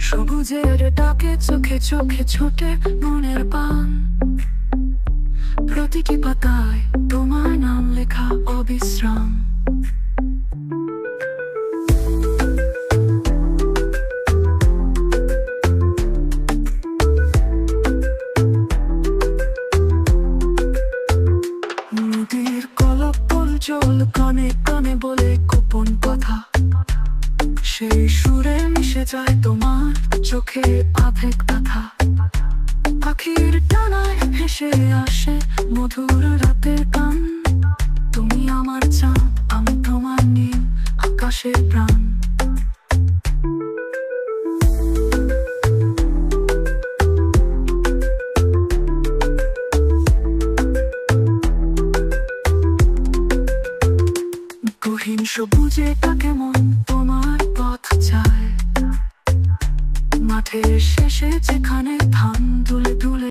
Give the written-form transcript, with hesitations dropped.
সবুজের ডাকে চোখে চোখে ছোটে মনের পান। প্রতিটি পাতায় তোমার নাম লেখা অবিশ্রাম। নদীর কলকল জল কানে কানে বলে গোপন কথা, সেই সুরে মিশে যায় তোমার চোখে আবেগ কথা। পাখির ডানায় ভেসে আসে মধুর রাতের গান। তুমি আমার চাঁদ, আমি তোমার নীল আকাশের প্রাণ। গহীন সবুজে তাকে মন তোমার পথ যায়। মাঠের শেষে যেখানে ধান